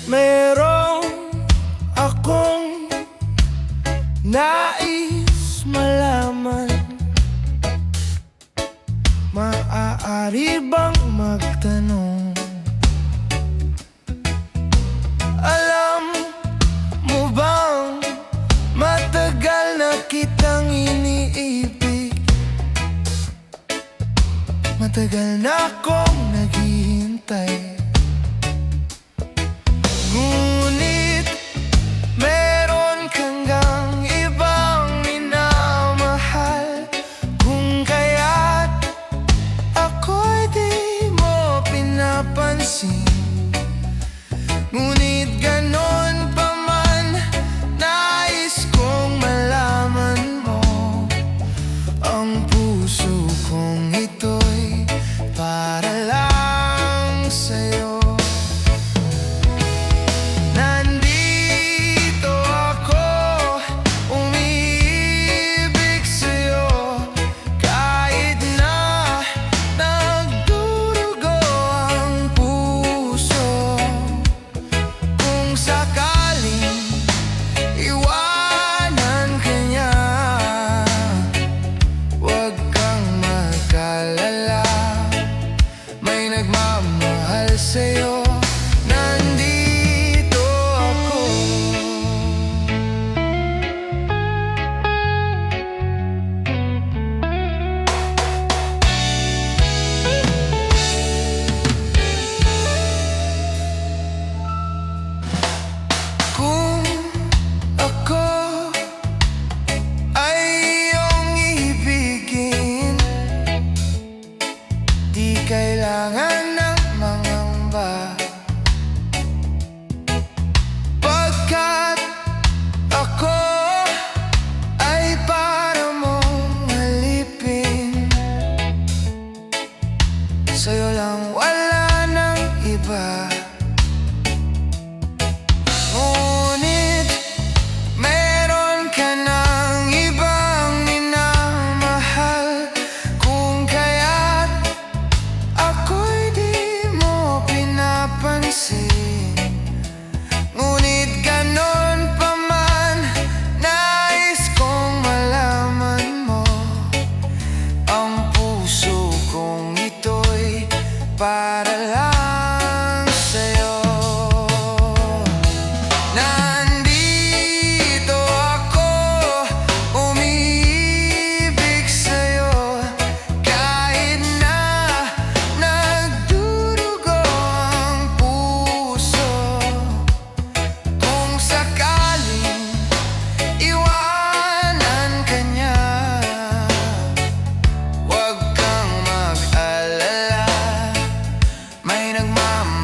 Merong akong nais malaman. Maaari bang magtanong? Alam mo bang matagal na kitang iniibig? Matagal na akong naghihintay. Ngunit meron kang gang ibang minamahal, kung kaya't ako'y di mo pinapansin. Ngunit ganon pa man, nais kong malaman mo, ang puso kong ito'y para lang sa'yo. Nandito ako, umiibig sa'yo, kahit na nagdurugo ang puso. Kung sakaling iwanan ka niya, huwag kang mag-alala, may nagmamahal sa'yo. Nandito ako. Kung ako ay iyong ibigin, di kailangan ng mangamba, pagkat ako ay para mong alipin. Sa'yo lang, wala nang iba. Ngunit meron ka ng ibang minamahal, kung kaya't ako'y di mo pinapansin. Ngunit ganon pa man, nais kong malaman mo, ang puso kong ito'y para lang sa'yo. Nandito ako, umiibig sa'yo, kahit na nagdurugo ang puso. Kung sakaling iwanan ka niya, huwag kang mag-alala, may nagmamahal